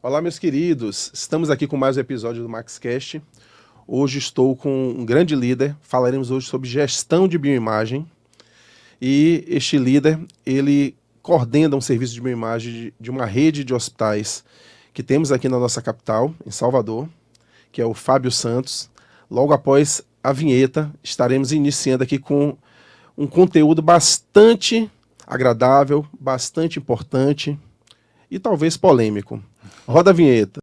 Olá, meus queridos. Estamos aqui com mais um episódio do MaxCast. Hoje estou com um grande líder. Falaremos hoje sobre gestão de bioimagem. E este líder, ele coordena um serviço de bioimagem de uma rede de hospitais que temos aqui na nossa capital, em Salvador, que é o Fábio Santos. Logo após a vinheta, estaremos iniciando aqui com um conteúdo bastante agradável, bastante importante e talvez polêmico. Roda a vinheta.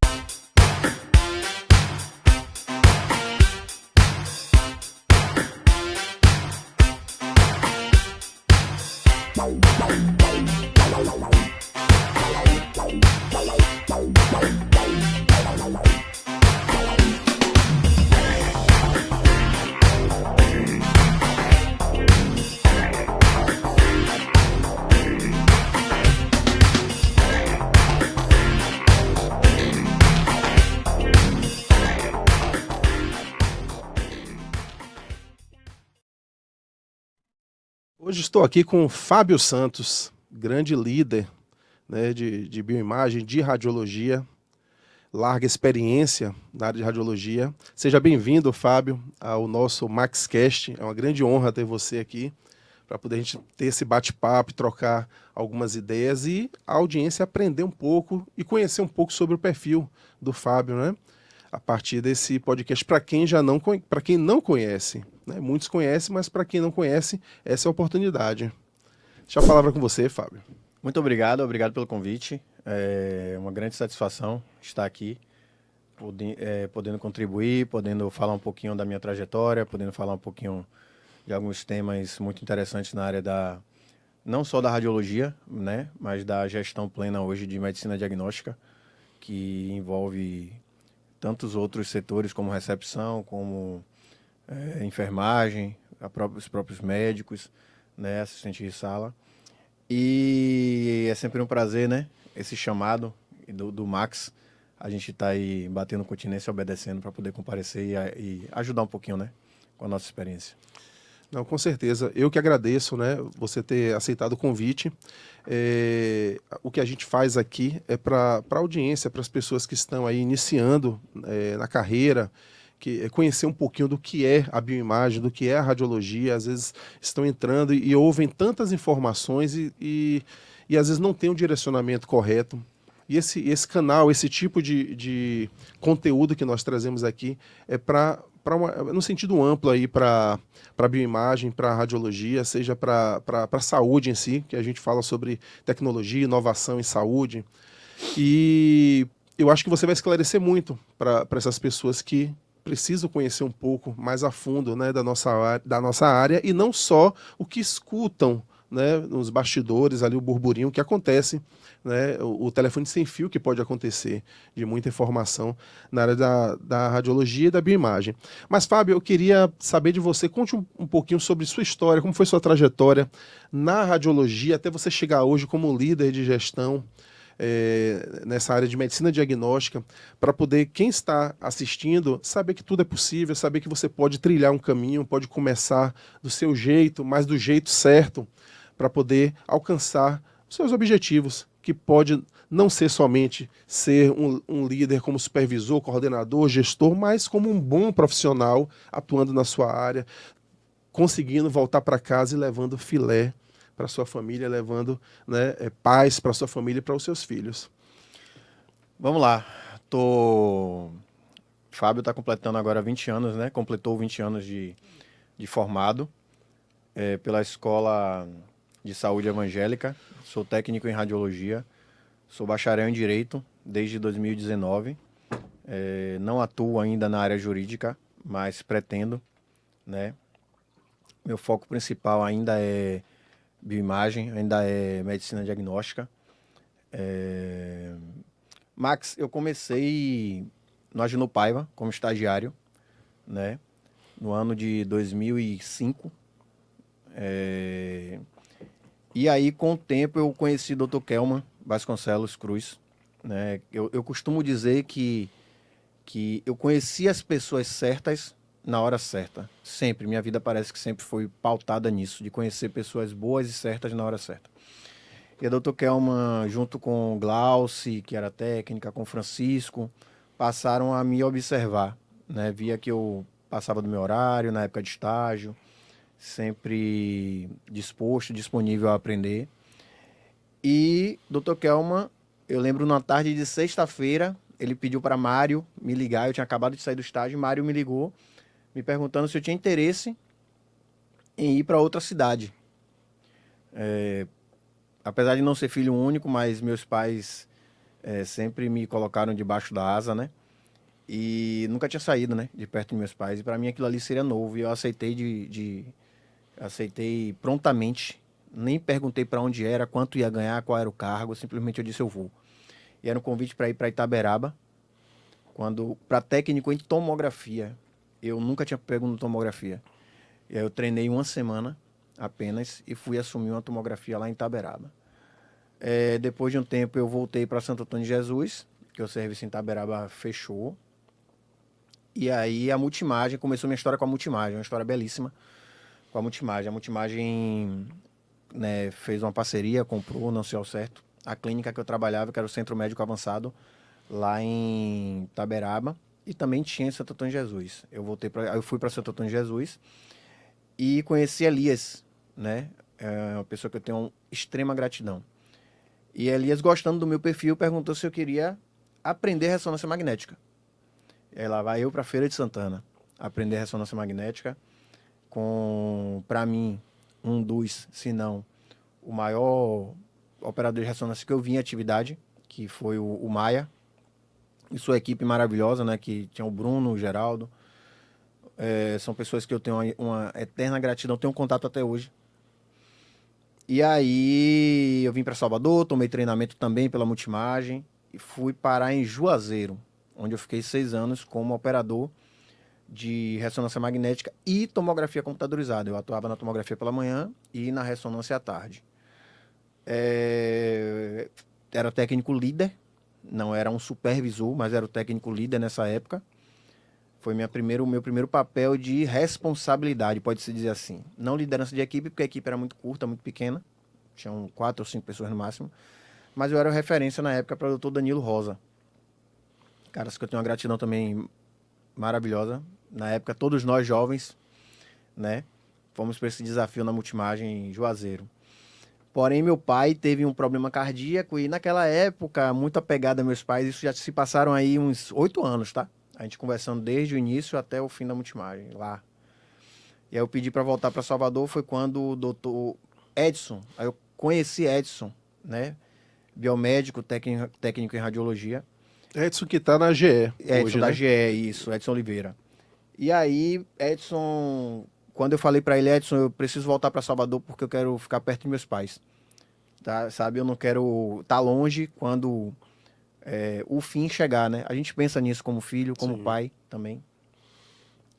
Hoje estou aqui com o Fábio Santos, grande líder, né, de bioimagem, de radiologia, larga experiência na área de radiologia. Seja bem-vindo, Fábio, ao nosso MaxCast. É uma grande honra ter você aqui para poder a gente ter esse bate-papo, trocar algumas ideias e a audiência aprender um pouco e conhecer um pouco sobre o perfil do Fábio, né? A partir desse podcast, para quem para quem não conhece, né? Muitos conhecem, mas para quem não conhece, essa é a oportunidade. Deixa a palavra com você, Fábio. Muito obrigado pelo convite. É uma grande satisfação estar aqui, podendo contribuir, podendo falar um pouquinho da minha trajetória, podendo falar um pouquinho de alguns temas muito interessantes na área não só da radiologia, né, mas da gestão plena hoje de medicina diagnóstica, que envolve tantos outros setores como recepção, como enfermagem, os próprios médicos, né, assistente de sala. E é sempre um prazer, né, esse chamado do Max, a gente está aí batendo continência, obedecendo para poder comparecer e ajudar um pouquinho, né, com a nossa experiência. Não, com certeza. Eu que agradeço, né, você ter aceitado o convite. O que a gente faz aqui é para a audiência, para as pessoas que estão aí iniciando na carreira, conhecer um pouquinho do que é a bioimagem, do que é a radiologia. Às vezes estão entrando e ouvem tantas informações e às vezes não tem um direcionamento correto. E esse canal, esse tipo de conteúdo que nós trazemos aqui é no sentido amplo aí para bioimagem, para radiologia, seja para a saúde em si, que a gente fala sobre tecnologia, inovação em saúde. E eu acho que você vai esclarecer muito para essas pessoas que precisam conhecer um pouco mais a fundo, né, da nossa área e não só o que escutam, né, nos bastidores, ali o burburinho que acontece, né, o telefone sem fio que pode acontecer, de muita informação na área da radiologia e da bioimagem. Mas, Fábio, eu queria saber de você, conte um pouquinho sobre sua história, como foi sua trajetória na radiologia, até você chegar hoje como líder de gestão nessa área de medicina diagnóstica, para poder, quem está assistindo, saber que tudo é possível, saber que você pode trilhar um caminho, pode começar do seu jeito, mas do jeito certo, para poder alcançar os seus objetivos, que pode não ser somente ser um líder como supervisor, coordenador, gestor, mas como um bom profissional atuando na sua área, conseguindo voltar para casa e levando filé para sua família, levando, né, paz para sua família e para os seus filhos. Vamos lá. Fábio está completando agora 20 anos, né? Completou 20 anos de formado pela Escola de Saúde Evangélica. Sou técnico em radiologia. Sou bacharel em Direito desde 2019. Não atuo ainda na área jurídica, mas pretendo, né? Meu foco principal ainda é bioimagem, ainda é medicina diagnóstica. Max, eu comecei no Agenor Paiva como estagiário, né? No ano de 2005. E aí, com o tempo, eu conheci o Dr. Kelman Vasconcelos Cruz, né? Eu costumo dizer que eu conheci as pessoas certas na hora certa. Sempre. Minha vida parece que sempre foi pautada nisso, de conhecer pessoas boas e certas na hora certa. E a doutor Kelman, junto com o Glauci, que era técnica, com o Francisco, passaram a me observar, né? Via que eu passava do meu horário na época de estágio, sempre disposto, disponível a aprender. E doutor Kelman, eu lembro numa tarde de sexta-feira, ele pediu para Mário me ligar, eu tinha acabado de sair do estágio, Mário me ligou, me perguntando se eu tinha interesse em ir para outra cidade. Apesar de não ser filho único, mas meus pais sempre me colocaram debaixo da asa, né? E nunca tinha saído, né, de perto de meus pais. E para mim aquilo ali seria novo. E eu aceitei aceitei prontamente. Nem perguntei para onde era, quanto ia ganhar, qual era o cargo. Simplesmente eu disse eu vou. E era um convite para ir para Itaberaba, quando para técnico em tomografia. Eu nunca tinha pego no tomografia. E aí eu treinei uma semana apenas e fui assumir uma tomografia lá em Itaberaba. Depois de um tempo eu voltei para Santo Antônio de Jesus, que o serviço em Itaberaba fechou. E aí a Multimagem, começou minha história com a Multimagem, uma história belíssima com a Multimagem. A Multimagem, né, fez uma parceria, comprou, não sei ao certo, a clínica que eu trabalhava, que era o Centro Médico Avançado, lá em Itaberaba, e também tinha em Santo Antônio de Jesus. Eu fui para Santo Antônio de Jesus e conheci Elias, né? É uma pessoa que eu tenho extrema gratidão. E Elias, gostando do meu perfil, perguntou se eu queria aprender ressonância magnética. E aí lá vai eu para Feira de Santana aprender ressonância magnética com, para mim, um dos, se não, o maior operador de ressonância que eu vi em atividade, que foi o Maia, e sua equipe maravilhosa, né, que tinha o Bruno, o Geraldo. São pessoas que eu tenho uma eterna gratidão, tenho um contato até hoje. E aí eu vim para Salvador, tomei treinamento também pela Multimagem e fui parar em Juazeiro, onde eu fiquei 6 anos como operador de ressonância magnética e tomografia computadorizada. Eu atuava na tomografia pela manhã e na ressonância à tarde. Era técnico líder, não era um supervisor, mas era o técnico líder nessa época. Foi o meu primeiro papel de responsabilidade, pode-se dizer assim. Não liderança de equipe, porque a equipe era muito curta, muito pequena. Tinham 4 ou 5 pessoas no máximo. Mas eu era referência na época para o doutor Danilo Rosa. Caras que eu tenho uma gratidão também maravilhosa. Na época, todos nós jovens, né, fomos para esse desafio na Multimagem em Juazeiro. Porém, meu pai teve um problema cardíaco e naquela época, muito apegado a meus pais, isso já se passaram aí uns 8 anos, tá? A gente conversando desde o início até o fim da Multimagem, lá. E aí eu pedi para voltar para Salvador, foi quando o doutor Edson, aí eu conheci Edson, né, biomédico, técnico em radiologia. Edson que tá na GE Edson hoje, da né? GE, isso, Edson Oliveira. E aí, Edson, quando eu falei para ele, Edson, eu preciso voltar para Salvador porque eu quero ficar perto de meus pais. Tá? Sabe, eu não quero estar longe quando o fim chegar, né? A gente pensa nisso como filho, como Sim. pai também.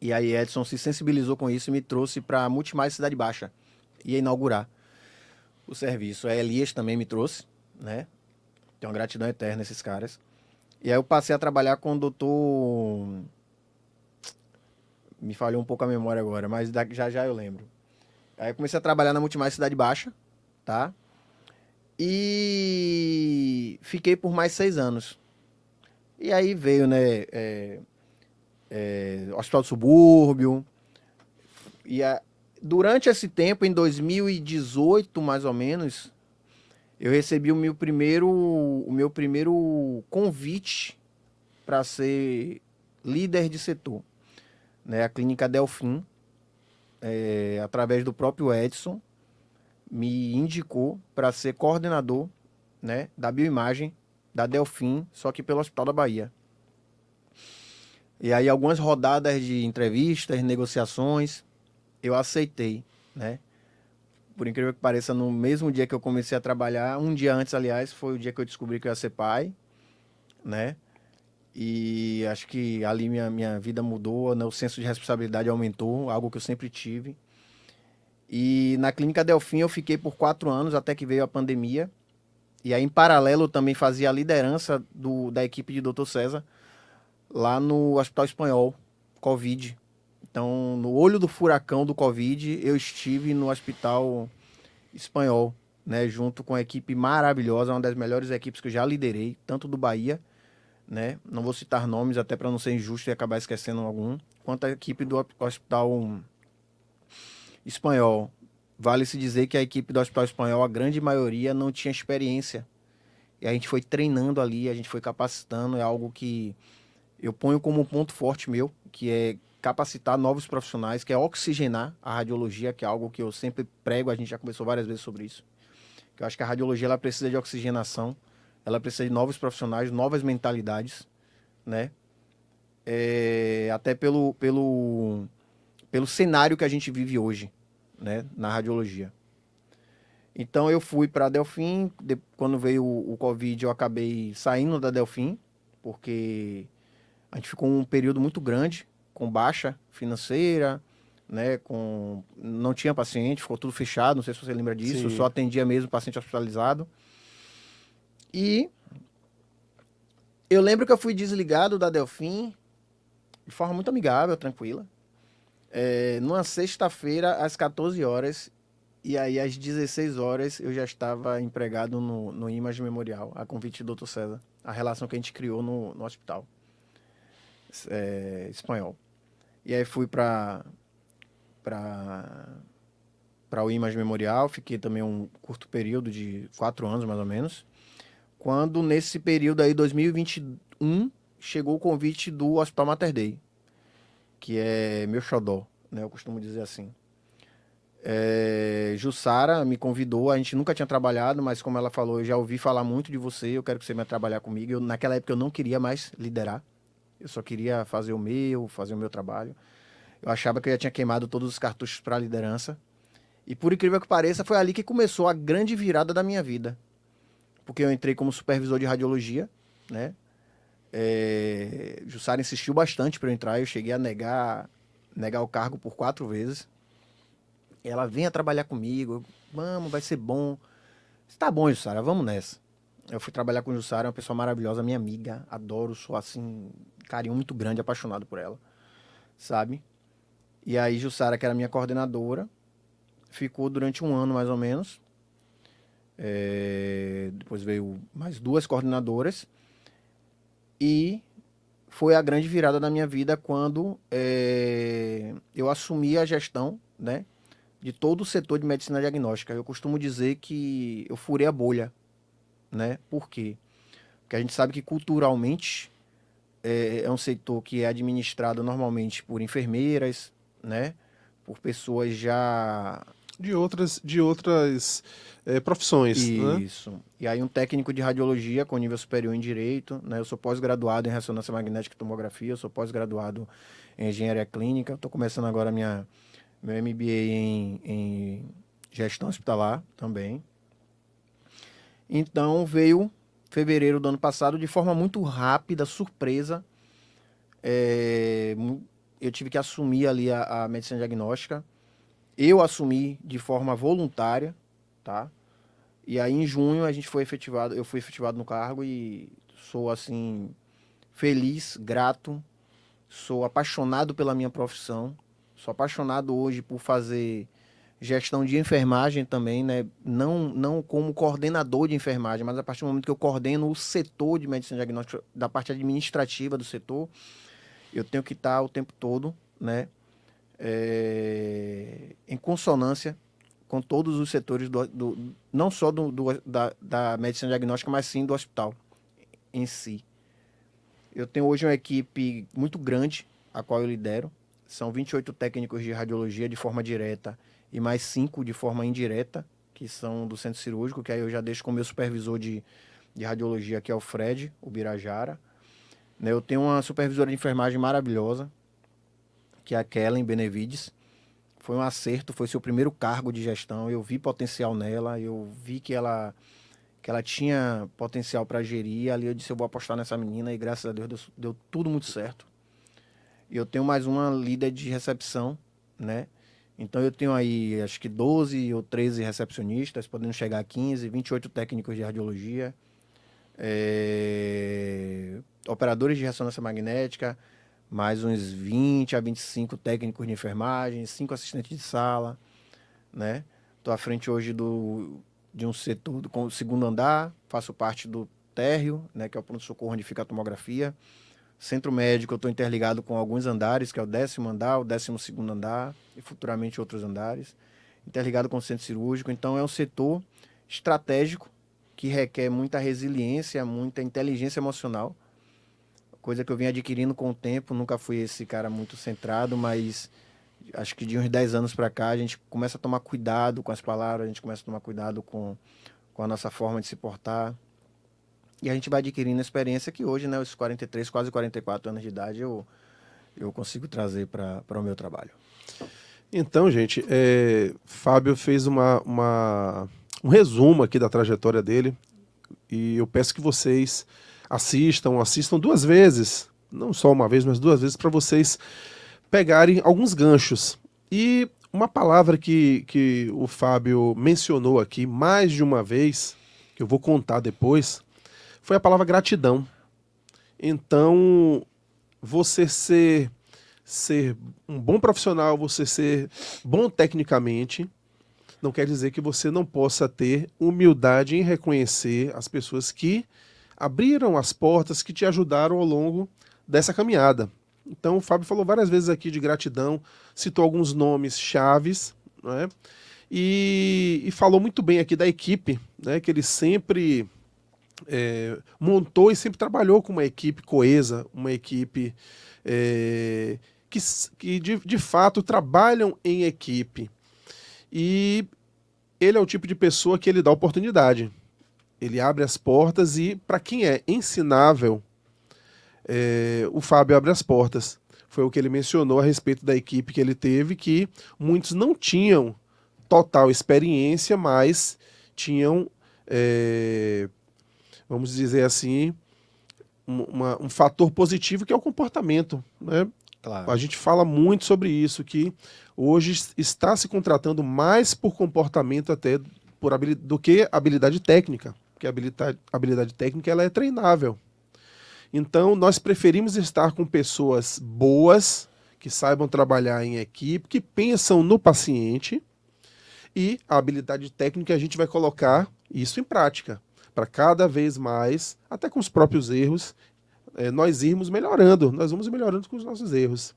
E aí Edson se sensibilizou com isso e me trouxe para a Multimais Cidade Baixa. Ia inaugurar o serviço. A Elias também me trouxe, né? Tenho uma gratidão eterna a esses caras. E aí eu passei a trabalhar com o doutor... Me falhou um pouco a memória agora, mas já já eu lembro. Aí eu comecei a trabalhar na Multimais Cidade Baixa, tá? E fiquei por mais 6 anos. E aí veio, né, Hospital do Subúrbio. E durante esse tempo, em 2018, mais ou menos, eu recebi o meu primeiro convite para ser líder de setor, né? A Clínica Delfim, através do próprio Edson, me indicou para ser coordenador, né, da bioimagem da Delfim, só que pelo Hospital da Bahia. E aí algumas rodadas de entrevistas, negociações, eu aceitei, né? Por incrível que pareça, no mesmo dia que eu comecei a trabalhar, um dia antes, aliás, foi o dia que eu descobri que eu ia ser pai, né? E acho que ali minha vida mudou, né? O senso de responsabilidade aumentou, algo que eu sempre tive. E na Clínica Delfim eu fiquei por 4 anos, até que veio a pandemia. E aí, em paralelo, eu também fazia a liderança da equipe de Dr. César lá no Hospital Espanhol, Covid. Então, no olho do furacão do Covid, eu estive no Hospital Espanhol, né, junto com a equipe maravilhosa, uma das melhores equipes que eu já liderei, tanto do Bahia, né, não vou citar nomes até para não ser injusto e acabar esquecendo algum, quanto a equipe do Hospital Espanhol. Vale-se dizer que a equipe do Hospital Espanhol, a grande maioria, não tinha experiência. E a gente foi treinando ali, a gente foi capacitando, é algo que eu ponho como um ponto forte meu, que é capacitar novos profissionais, que é oxigenar a radiologia, que é algo que eu sempre prego, a gente já conversou várias vezes sobre isso. Que eu acho que a radiologia ela precisa de oxigenação, ela precisa de novos profissionais, novas mentalidades, né? Até pelo cenário que a gente vive hoje, né, na radiologia. Então eu fui para a Delfim, quando veio o Covid eu acabei saindo da Delfim, porque a gente ficou um período muito grande, com baixa financeira, né, não tinha paciente, ficou tudo fechado, não sei se você lembra disso, eu só Sim. atendia mesmo paciente hospitalizado. E eu lembro que eu fui desligado da Delfim de forma muito amigável, tranquila. Numa sexta-feira, às 14 horas, e aí às 16 horas eu já estava empregado no Image Memorial, a convite do Dr. César, a relação que a gente criou no hospital espanhol. E aí fui para o Image Memorial, fiquei também um curto período de 4 anos mais ou menos. Quando nesse período aí, 2021, chegou o convite do Hospital Mater Dei, que é meu xodó, né? Eu costumo dizer assim. Jussara me convidou, a gente nunca tinha trabalhado, mas como ela falou, eu já ouvi falar muito de você, eu quero que você venha trabalhar comigo. Naquela época eu não queria mais liderar, eu só queria fazer o meu trabalho. Eu achava que eu já tinha queimado todos os cartuchos para a liderança. E por incrível que pareça, foi ali que começou a grande virada da minha vida. Porque eu entrei como supervisor de radiologia, né? Jussara insistiu bastante para eu entrar, eu cheguei a negar o cargo por 4 vezes. Ela venha trabalhar comigo, vamos, vai ser bom. Tá bom, Jussara, vamos nessa. Eu fui trabalhar com Jussara, uma pessoa maravilhosa, minha amiga, adoro, sou assim, carinho muito grande, apaixonado por ela, sabe? E aí Jussara, que era minha coordenadora, ficou durante um ano mais ou menos. Depois veio mais 2 coordenadoras. E foi a grande virada da minha vida quando eu assumi a gestão, né, de todo o setor de medicina diagnóstica. Eu costumo dizer que eu furei a bolha, né? Por quê? Porque a gente sabe que culturalmente é um setor que é administrado normalmente por enfermeiras, né? Por pessoas já. De outras profissões, né? Isso. E aí um técnico de radiologia com nível superior em direito, né? Eu sou pós-graduado em ressonância magnética e tomografia, eu sou pós-graduado em engenharia clínica, estou começando agora meu MBA em gestão hospitalar também. Então veio fevereiro do ano passado de forma muito rápida, surpresa. É, eu tive que assumir ali a medicina diagnóstica. Eu assumi de forma voluntária, tá? E aí em junho a gente foi efetivado, eu fui efetivado no cargo e sou assim feliz, grato, sou apaixonado pela minha profissão, sou apaixonado hoje por fazer gestão de enfermagem também, né? Não como coordenador de enfermagem, mas a partir do momento que eu coordeno o setor de medicina diagnóstica, da parte administrativa do setor, eu tenho que estar o tempo todo, né? Em consonância com todos os setores não só da medicina diagnóstica, mas sim do hospital em si. Eu tenho hoje uma equipe muito grande, a qual eu lidero. São 28 técnicos de radiologia de forma direta e mais 5 de forma indireta, que são do centro cirúrgico, que aí eu já deixo com o meu supervisor de radiologia, que é o Fred, o Birajara. Né, eu tenho uma supervisora de enfermagem maravilhosa, que é a Kellen Benevides. Foi um acerto, foi seu primeiro cargo de gestão. Eu vi potencial nela, eu vi que ela tinha potencial para gerir. Ali eu disse, eu vou apostar nessa menina e graças a Deus deu tudo muito certo. E eu tenho mais uma líder de recepção, né? Então eu tenho aí acho que 12 ou 13 recepcionistas, podendo chegar a 15, 28 técnicos de radiologia, operadores de ressonância magnética, mais uns 20 a 25 técnicos de enfermagem, 5 assistentes de sala, né? Estou à frente hoje de um setor com o segundo andar, faço parte do térreo, né, que é o pronto-socorro onde fica a tomografia. Centro médico, eu estou interligado com alguns andares, que é o 10º andar, o 12º andar e futuramente outros andares. Interligado com o centro cirúrgico. Então, é um setor estratégico que requer muita resiliência, muita inteligência emocional. Coisa que eu vim adquirindo com o tempo. Nunca fui esse cara muito centrado, mas acho que de uns 10 anos para cá a gente começa a tomar cuidado com as palavras, a gente começa a tomar cuidado com a nossa forma de se portar. E a gente vai adquirindo experiência que hoje, né, os 43, quase 44 anos de idade, eu consigo trazer para o meu trabalho. Então, gente, Fábio fez um resumo aqui da trajetória dele e eu peço que vocês assistam 2 vezes, não só uma vez, mas 2 vezes, para vocês pegarem alguns ganchos. E uma palavra que o Fábio mencionou aqui mais de uma vez, que eu vou contar depois, foi a palavra gratidão. Então, você ser um bom profissional, você ser bom tecnicamente, não quer dizer que você não possa ter humildade em reconhecer as pessoas que abriram as portas, que te ajudaram ao longo dessa caminhada. Então, o Fábio falou várias vezes aqui de gratidão, citou alguns nomes chaves, né? E falou muito bem aqui da equipe, né? Que ele sempre montou e sempre trabalhou com uma equipe coesa, uma equipe que de fato trabalham em equipe. E ele é o tipo de pessoa que ele dá oportunidade. Ele abre as portas e, para quem é ensinável, o Fábio abre as portas. Foi o que ele mencionou a respeito da equipe que ele teve, que muitos não tinham total experiência, mas tinham, vamos dizer assim, um fator positivo que é o comportamento, né? Claro. A gente fala muito sobre isso, que hoje está se contratando mais por comportamento até do que habilidade técnica, porque a habilidade técnica ela é treinável. Então, nós preferimos estar com pessoas boas, que saibam trabalhar em equipe, que pensam no paciente, e a habilidade técnica a gente vai colocar isso em prática, para cada vez mais, até com os próprios erros, nós vamos melhorando com os nossos erros.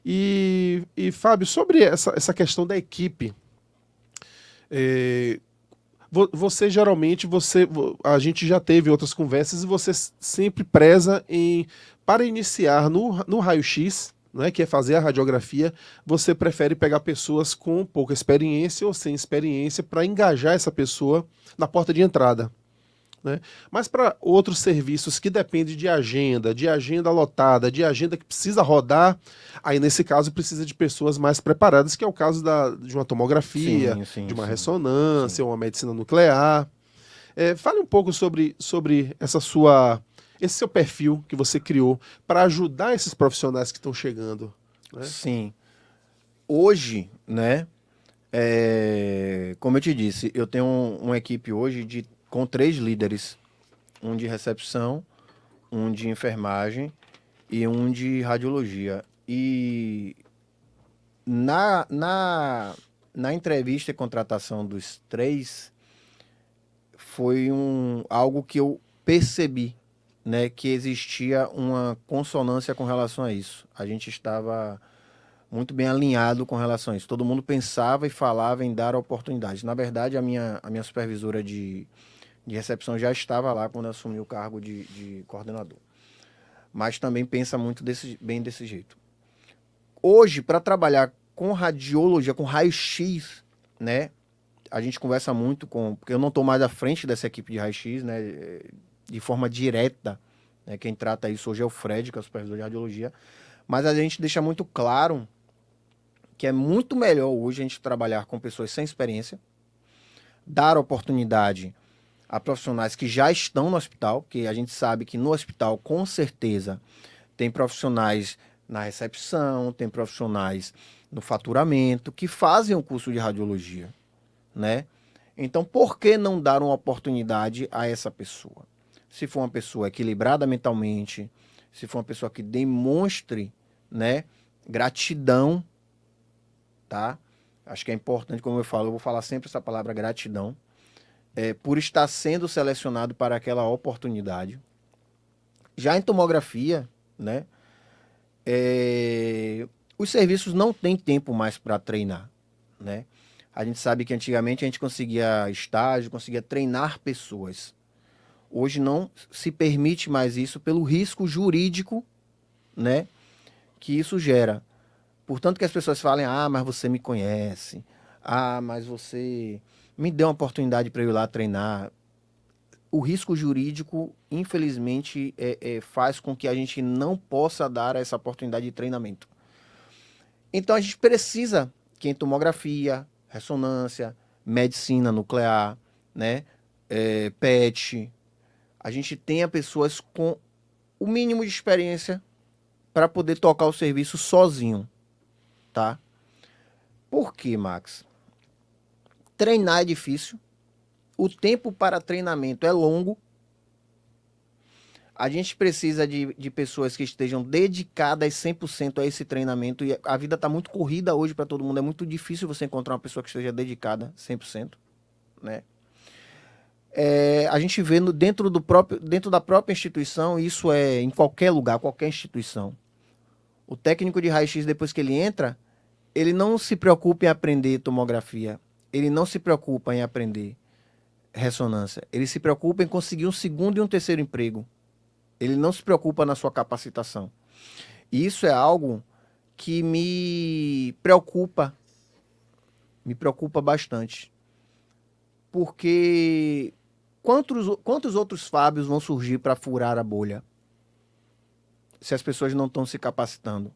E Fábio, sobre essa questão da equipe, você geralmente, a gente já teve outras conversas e você sempre preza para iniciar no raio-x, né, que é fazer a radiografia, você prefere pegar pessoas com pouca experiência ou sem experiência para engajar essa pessoa na porta de entrada. Né? Mas para outros serviços que dependem de agenda lotada, de agenda que precisa rodar, aí nesse caso precisa de pessoas mais preparadas, que é o caso de uma tomografia, de uma ressonância, uma medicina nuclear. Fale um pouco sobre esse seu perfil que você criou para ajudar esses profissionais que estão chegando. Né? Sim. Hoje, né, como eu te disse, eu tenho uma equipe hoje com 3 líderes, um de recepção, um de enfermagem e um de radiologia. E na entrevista e contratação dos 3, foi algo que eu percebi, né, que existia uma consonância com relação a isso. A gente estava muito bem alinhado com relação a isso. Todo mundo pensava e falava em dar oportunidades. Na verdade, a minha supervisora de recepção já estava lá quando eu assumi o cargo de coordenador. Mas também pensa muito bem desse jeito. Hoje, para trabalhar com radiologia, com raio-x, né, a gente conversa muito porque eu não estou mais à frente dessa equipe de raio-x, né, de forma direta, né, quem trata isso hoje é o Fred, que é o supervisor de radiologia, mas a gente deixa muito claro que é muito melhor hoje a gente trabalhar com pessoas sem experiência, dar oportunidade a profissionais que já estão no hospital, porque a gente sabe que no hospital, com certeza, tem profissionais na recepção, tem profissionais no faturamento, que fazem o curso de radiologia, né? Então, por que não dar uma oportunidade a essa pessoa? Se for uma pessoa equilibrada mentalmente, se for uma pessoa que demonstre, né, gratidão, tá? Acho que é importante, como eu falo, eu vou falar sempre essa palavra gratidão. por estar sendo selecionado para aquela oportunidade. Já em tomografia, né, os serviços não têm tempo mais para treinar, né? A gente sabe que antigamente a gente conseguia estágio, conseguia treinar pessoas. Hoje não se permite mais isso pelo risco jurídico, né, que isso gera. Portanto que as pessoas falem, mas você me conhece, mas você me deu uma oportunidade para eu ir lá treinar. O risco jurídico, infelizmente, faz com que a gente não possa dar essa oportunidade de treinamento. Então a gente precisa que em tomografia, ressonância, medicina nuclear, né, PET, a gente tenha pessoas com o mínimo de experiência para poder tocar o serviço sozinho, tá? Por quê, Max? Treinar é difícil, o tempo para treinamento é longo, a gente precisa de pessoas que estejam dedicadas 100% a esse treinamento, e a vida está muito corrida hoje para todo mundo, é muito difícil você encontrar uma pessoa que esteja dedicada 100%, né? A gente vê dentro da própria instituição, isso é em qualquer lugar, qualquer instituição. O técnico de raio-x, depois que ele entra, ele não se preocupa em aprender tomografia, ele não se preocupa em aprender ressonância, ele se preocupa em conseguir um segundo e um terceiro emprego. Ele não se preocupa na sua capacitação. E isso é algo que me preocupa bastante. Porque quantos outros Fábios vão surgir para furar a bolha se as pessoas não estão se capacitando?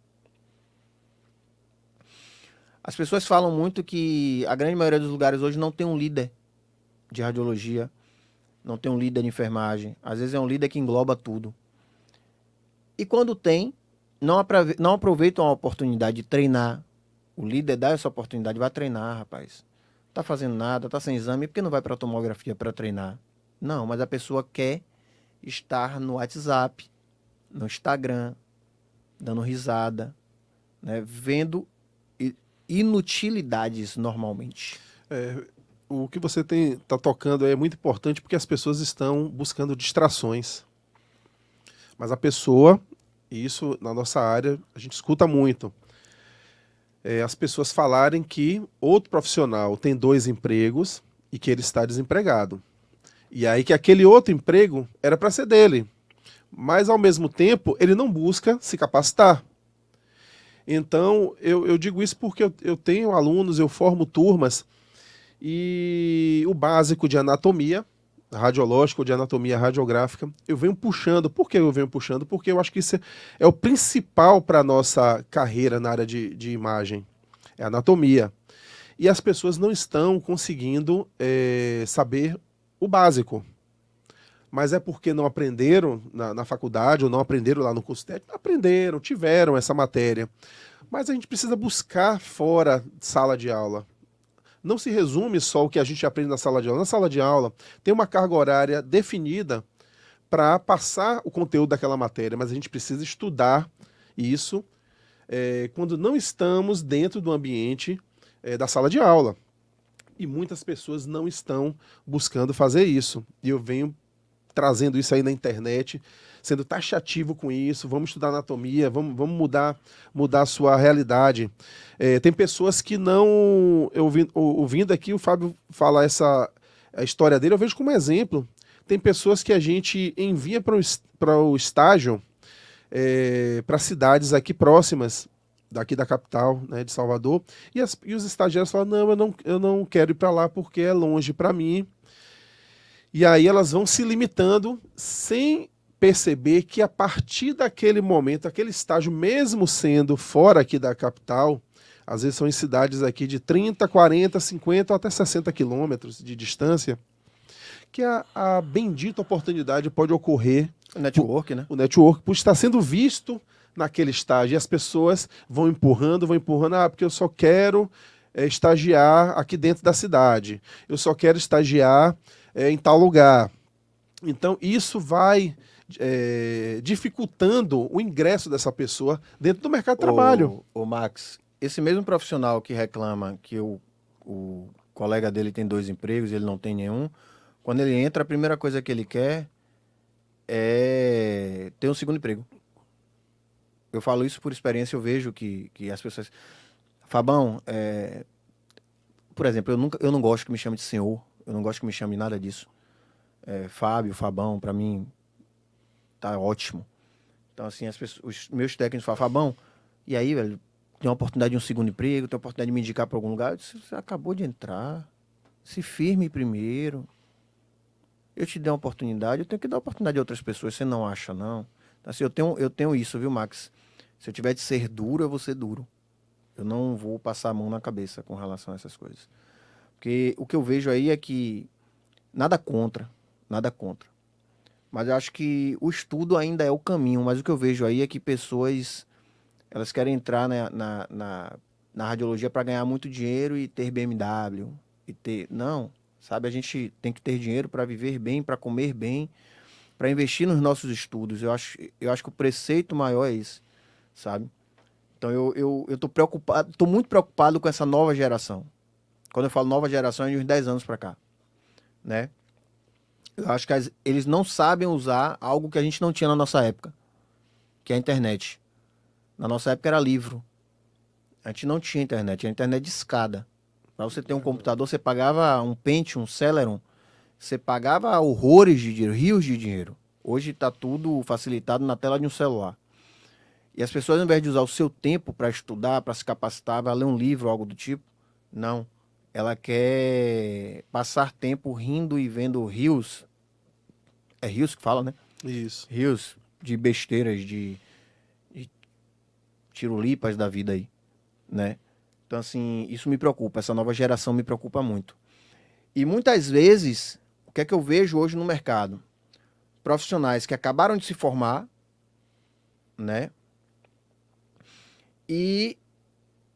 As pessoas falam muito que a grande maioria dos lugares hoje não tem um líder de radiologia, não tem um líder de enfermagem. Às vezes é um líder que engloba tudo. E quando tem, não aproveitam a oportunidade de treinar. O líder dá essa oportunidade, vai treinar, rapaz. Tá fazendo nada, tá sem exame, por que não vai para a tomografia para treinar? Não, mas a pessoa quer estar no WhatsApp, no Instagram, dando risada, né, vendo inutilidades normalmente. O que você está tocando é muito importante porque as pessoas estão buscando distrações. Mas a pessoa, e isso na nossa área a gente escuta muito, as pessoas falarem que outro profissional tem 2 empregos e que ele está desempregado. E aí que aquele outro emprego era para ser dele. Mas ao mesmo tempo ele não busca se capacitar. Então eu digo isso porque eu tenho alunos, eu formo turmas, e o básico de anatomia radiológica ou de anatomia radiográfica, eu venho puxando. Por que eu venho puxando? Porque eu acho que isso é o principal para a nossa carreira na área de imagem, é a anatomia. E as pessoas não estão conseguindo saber o básico. Mas é porque não aprenderam na faculdade ou não aprenderam lá no curso técnico. Aprenderam, tiveram essa matéria. Mas a gente precisa buscar fora de sala de aula. Não se resume só o que a gente aprende na sala de aula. Na sala de aula tem uma carga horária definida para passar o conteúdo daquela matéria, mas a gente precisa estudar isso quando não estamos dentro do ambiente da sala de aula. E muitas pessoas não estão buscando fazer isso. E eu venho trazendo isso aí na internet, sendo taxativo com isso. Vamos estudar anatomia, vamos mudar a sua realidade. Tem pessoas que não... Ouvindo aqui o Fábio falar a história dele, eu vejo como exemplo. Tem pessoas que a gente envia para o estágio, para cidades aqui próximas, daqui da capital, né, de Salvador, e os estagiários falam, não, eu não quero ir para lá porque é longe para mim. E aí elas vão se limitando sem perceber que a partir daquele momento, aquele estágio, mesmo sendo fora aqui da capital, às vezes são em cidades aqui de 30, 40, 50 ou até 60 quilômetros de distância, que a bendita oportunidade pode ocorrer. O network, né? O network, por estar sendo visto naquele estágio. E as pessoas vão empurrando, porque eu só quero estagiar aqui dentro da cidade. Eu só quero estagiar em tal lugar. Então isso vai dificultando o ingresso dessa pessoa dentro do mercado de trabalho. Ô Max, esse mesmo profissional que reclama que o colega dele tem 2 empregos e ele não tem nenhum, Quando ele entra, a primeira coisa que ele quer é ter um segundo emprego. Eu falo isso por experiência, eu vejo que as pessoas... Fabão, por exemplo, eu não gosto que me chame de senhor, eu não gosto que me chame de nada disso. Fábio, Fabão, pra mim, tá ótimo. Então, assim, os meus técnicos falam, Fabão, e aí, velho, tem uma oportunidade de um segundo emprego, tem uma oportunidade de me indicar para algum lugar. Eu disse, você acabou de entrar, se firme primeiro. Eu te dei uma oportunidade, eu tenho que dar oportunidade a outras pessoas, você não acha, não? Então, assim, eu tenho isso, viu, Max? Se eu tiver de ser duro, eu vou ser duro. Eu não vou passar a mão na cabeça com relação a essas coisas. Porque o que eu vejo aí é que nada contra, nada contra. Mas eu acho que o estudo ainda é o caminho, mas o que eu vejo aí é que pessoas, elas querem entrar na radiologia para ganhar muito dinheiro e ter BMW, e ter... Não, sabe? A gente tem que ter dinheiro para viver bem, para comer bem, para investir nos nossos estudos. Eu acho que o preceito maior é esse, sabe? Então eu tô preocupado, tô muito preocupado com essa nova geração. Quando eu falo nova geração, é de uns 10 anos para cá, né? Eu acho que eles não sabem usar algo que a gente não tinha na nossa época, que é a internet. Na nossa época era livro. A gente não tinha internet, a internet de escada. Para você ter um computador, você pagava um Pentium, um Celeron, você pagava horrores de dinheiro, rios de dinheiro. Hoje está tudo facilitado na tela de um celular. E as pessoas, ao invés de usar o seu tempo para estudar, para se capacitar, para ler um livro ou algo do tipo, não. Ela quer passar tempo rindo e vendo rios. É rios que fala, né? Isso. Rios de besteiras, de tirulipas da vida aí, né? Então, assim, isso me preocupa. Essa nova geração me preocupa muito. E muitas vezes, o que é que eu vejo hoje no mercado? Profissionais que acabaram de se formar, né? E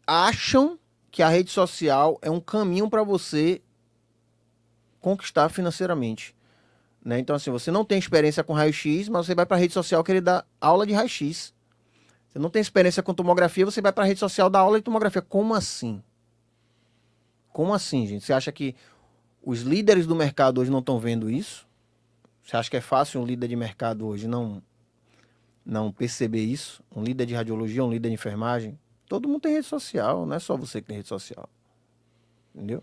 acham que a rede social é um caminho para você conquistar financeiramente, né? Então, assim, você não tem experiência com raio-x, mas você vai para a rede social querer dar aula de raio-x. Você não tem experiência com tomografia, você vai para a rede social dar aula de tomografia. Como assim? Como assim, gente? Você acha que os líderes do mercado hoje não estão vendo isso? Você acha que é fácil um líder de mercado hoje não perceber isso? Um líder de radiologia, um líder de enfermagem? Todo mundo tem rede social, não é só você que tem rede social. Entendeu?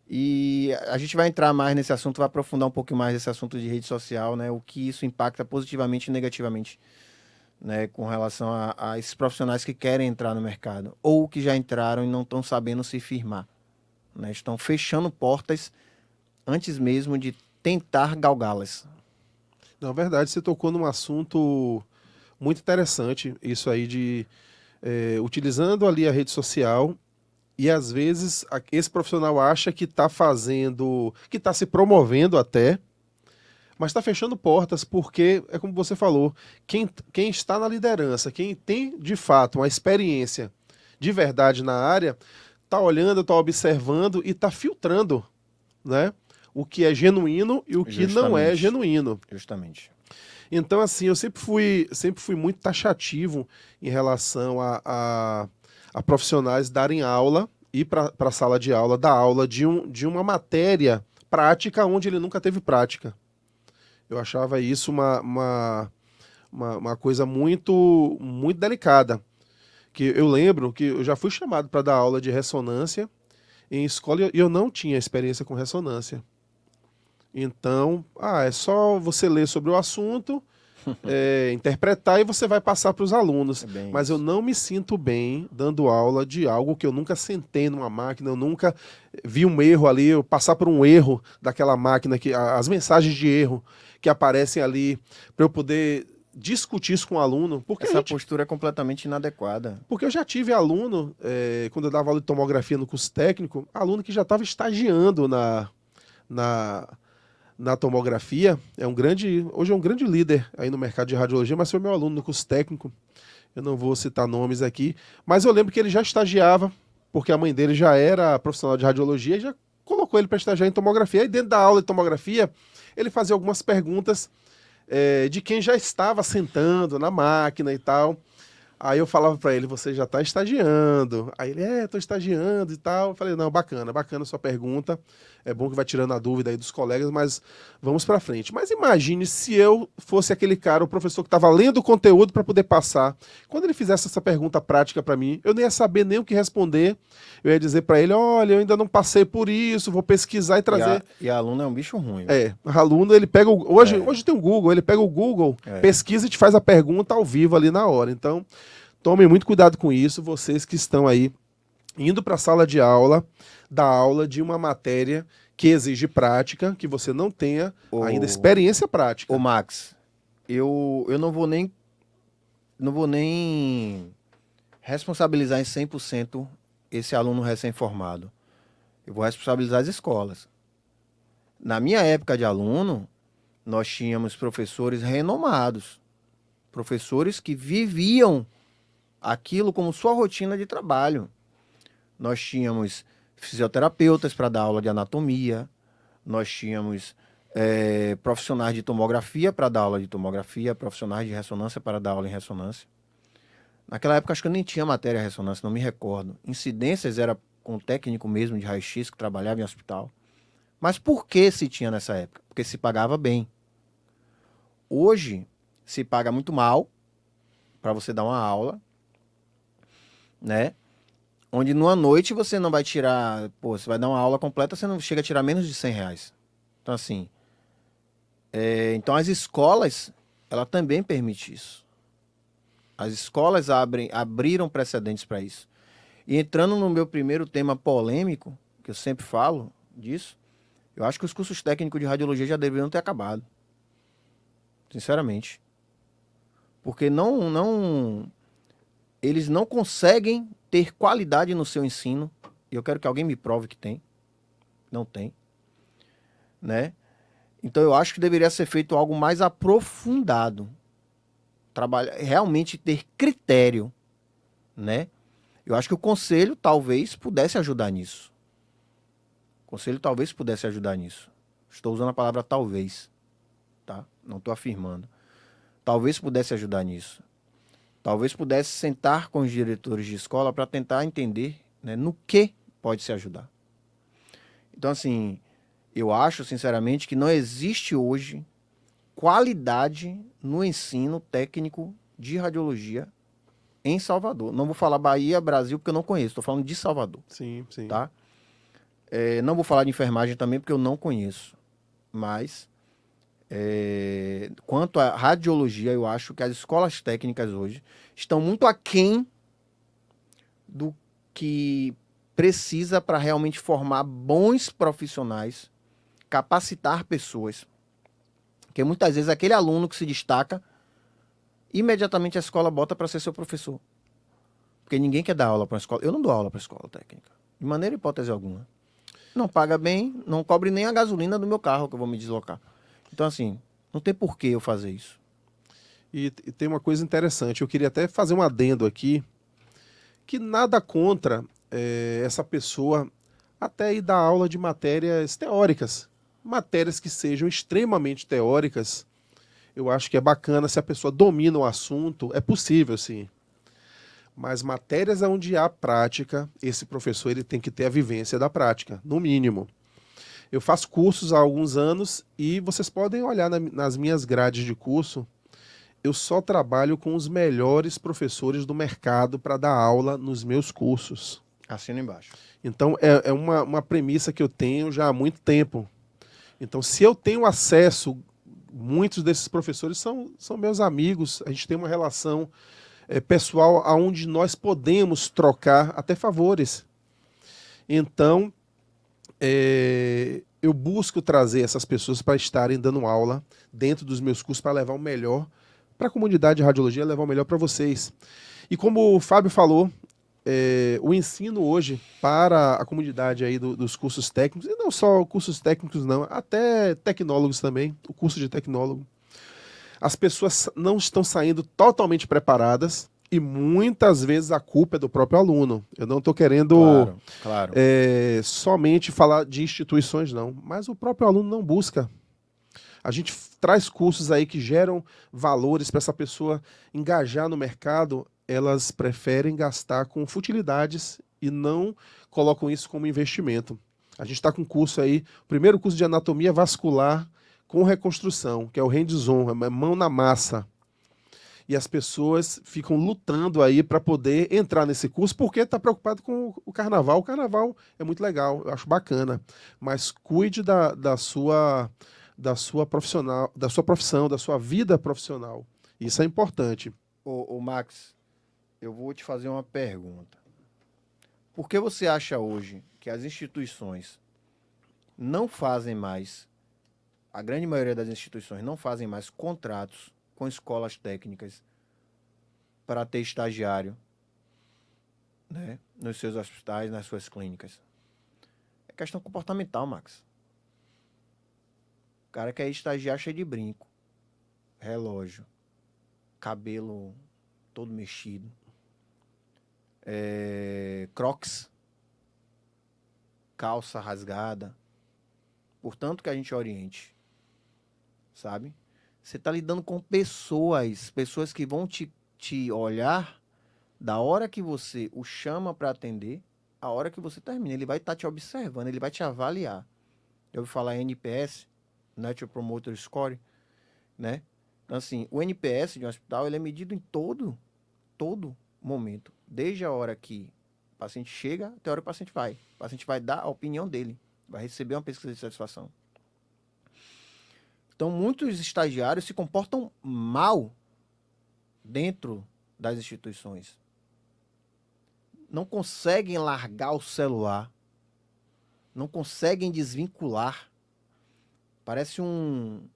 E a gente vai entrar mais nesse assunto, vai aprofundar um pouquinho mais esse assunto de rede social, né? O que isso impacta positivamente e negativamente, né? Com relação a esses profissionais que querem entrar no mercado ou que já entraram e não estão sabendo se firmar, né? Estão fechando portas antes mesmo de tentar galgá-las. Na verdade, você tocou num assunto muito interessante, isso aí de utilizando ali a rede social e às vezes esse profissional acha que está fazendo, que está se promovendo até, mas está fechando portas porque, é como você falou, quem está na liderança, quem tem de fato uma experiência de verdade na área, está olhando, está observando e está filtrando, né? O que é genuíno e o que não é genuíno. Justamente. Então, assim, eu sempre fui muito taxativo em relação a profissionais darem aula, ir para a sala de aula, dar aula de uma matéria prática onde ele nunca teve prática. Eu achava isso uma coisa muito, muito delicada. Que eu lembro que eu já fui chamado para dar aula de ressonância em escola e eu não tinha experiência com ressonância. Então, é só você ler sobre o assunto, interpretar e você vai passar para os alunos. Mas eu não me sinto bem dando aula de algo que eu nunca sentei numa máquina, eu nunca vi um erro ali, eu passar por um erro daquela máquina, as mensagens de erro que aparecem ali, para eu poder discutir isso com o aluno. Porque essa postura é completamente inadequada. Porque eu já tive aluno, quando eu dava aula de tomografia no curso técnico, aluno que já estava estagiando na tomografia, hoje é um grande líder aí no mercado de radiologia, mas foi meu aluno no curso técnico, eu não vou citar nomes aqui, mas eu lembro que ele já estagiava, porque a mãe dele já era profissional de radiologia e já colocou ele para estagiar em tomografia, e dentro da aula de tomografia, ele fazia algumas perguntas de quem já estava sentando na máquina e tal. Aí eu falava para ele, você já está estagiando. Aí ele, estou estagiando e tal. Eu falei, não, bacana, bacana a sua pergunta. É bom que vai tirando a dúvida aí dos colegas, mas vamos para frente. Mas imagine se eu fosse aquele cara, o professor que estava lendo o conteúdo para poder passar. Quando ele fizesse essa pergunta prática para mim, eu não ia saber nem o que responder. Eu ia dizer para ele, olha, eu ainda não passei por isso, vou pesquisar e trazer. E aluno é um bicho ruim. O aluno, ele pega hoje tem o Google, ele pega o Google, pesquisa e te faz a pergunta ao vivo ali na hora. Então, tomem muito cuidado com isso, vocês que estão aí indo para a sala de aula, dar aula de uma matéria que exige prática, que você não tenha ainda experiência prática. Ô Max, eu não vou nem responsabilizar em 100% esse aluno recém-formado. Eu vou responsabilizar as escolas. Na minha época de aluno, nós tínhamos professores renomados, professores que viviam aquilo como sua rotina de trabalho. Nós tínhamos fisioterapeutas para dar aula de anatomia, nós tínhamos profissionais de tomografia para dar aula de tomografia, profissionais de ressonância para dar aula em ressonância. Naquela época acho que eu nem tinha matéria ressonância, não me recordo. Incidências era com técnico mesmo de raio-x que trabalhava em hospital. Mas por que se tinha nessa época? Porque se pagava bem. Hoje se paga muito mal para você dar uma aula, né? Onde numa noite você não vai tirar... você vai dar uma aula completa, você não chega a tirar menos de R$100. Então, assim... então, as escolas, ela também permite isso. As escolas abriram precedentes para isso. E entrando no meu primeiro tema polêmico, que eu sempre falo disso, eu acho que os cursos técnicos de radiologia já deveriam ter acabado. Sinceramente. Porque eles não conseguem ter qualidade no seu ensino. E eu quero que alguém me prove que tem. Não tem. Né? Então eu acho que deveria ser feito algo mais aprofundado. Realmente ter critério. Né? Eu acho que o conselho talvez pudesse ajudar nisso. O conselho talvez pudesse ajudar nisso. Estou usando a palavra talvez. Tá? Não estou afirmando. Talvez pudesse ajudar nisso. Talvez pudesse sentar com os diretores de escola para tentar entender, né, no que pode se ajudar. Então, assim, eu acho, sinceramente, que não existe hoje qualidade no ensino técnico de radiologia em Salvador. Não vou falar Bahia, Brasil, porque eu não conheço. Estou falando de Salvador. Sim, sim. Tá? Não vou falar de enfermagem também, porque eu não conheço. Mas... quanto à radiologia, eu acho que as escolas técnicas hoje estão muito aquém do que precisa para realmente formar bons profissionais, capacitar pessoas. Porque muitas vezes aquele aluno que se destaca, imediatamente a escola bota para ser seu professor. Porque ninguém quer dar aula para a escola. Eu não dou aula para a escola técnica, de maneira e hipótese alguma. Não paga bem, não cobre nem a gasolina do meu carro que eu vou me deslocar. Então, assim, não tem por que eu fazer isso. E tem uma coisa interessante, eu queria até fazer um adendo aqui, que nada contra essa pessoa até ir dar aula de matérias teóricas. Matérias que sejam extremamente teóricas, eu acho que é bacana, se a pessoa domina o assunto, é possível, sim. Mas matérias onde há prática, esse professor ele tem que ter a vivência da prática, no mínimo. Eu faço cursos há alguns anos e vocês podem olhar nas minhas grades de curso, eu só trabalho com os melhores professores do mercado para dar aula nos meus cursos. Assina embaixo. Então, é uma premissa que eu tenho já há muito tempo. Então, se eu tenho acesso, muitos desses professores são meus amigos, a gente tem uma relação pessoal onde nós podemos trocar até favores. Então, eu busco trazer essas pessoas para estarem dando aula dentro dos meus cursos para levar o melhor para a comunidade de radiologia, levar o melhor para vocês. E como o Fábio falou, o ensino hoje para a comunidade aí dos cursos técnicos, e não só cursos técnicos não, até tecnólogos também, o curso de tecnólogo, as pessoas não estão saindo totalmente preparadas e muitas vezes a culpa é do próprio aluno. Eu não estou querendo claro. Somente falar de instituições, não, mas o próprio aluno não busca. A gente traz cursos aí que geram valores para essa pessoa engajar no mercado. elas preferem gastar com futilidades e não colocam isso como investimento. A gente está com um curso aí, o primeiro curso de anatomia vascular com reconstrução, que é o hands-on, é mão na massa. E as pessoas ficam lutando aí para poder entrar nesse curso porque está preocupado com o carnaval. O carnaval é muito legal, eu acho bacana, mas cuide da sua profissional, da sua profissão, da sua vida profissional. Isso é importante. Ô, Max, eu vou te fazer uma pergunta. Por que você acha hoje que as instituições não fazem mais, a grande maioria das instituições não fazem mais contratos com escolas técnicas para ter estagiário, né, nos seus hospitais, nas suas clínicas? É questão comportamental, Max. O cara quer estagiar cheio de brinco, relógio, cabelo todo mexido, crocs, calça rasgada. Portanto, que a gente oriente, sabe? Você está lidando com pessoas que vão te olhar da hora que você o chama para atender, a hora que você termina. Ele vai estar te observando, ele vai te avaliar. Eu ouvi falar em NPS, Net Promoter Score, né? Então, assim, o NPS de um hospital, ele é medido em todo momento. Desde a hora que o paciente chega até a hora que o paciente vai. O paciente vai dar a opinião dele, vai receber uma pesquisa de satisfação. Então, muitos estagiários se comportam mal dentro das instituições. Não conseguem largar o celular. Não conseguem desvincular. Parece um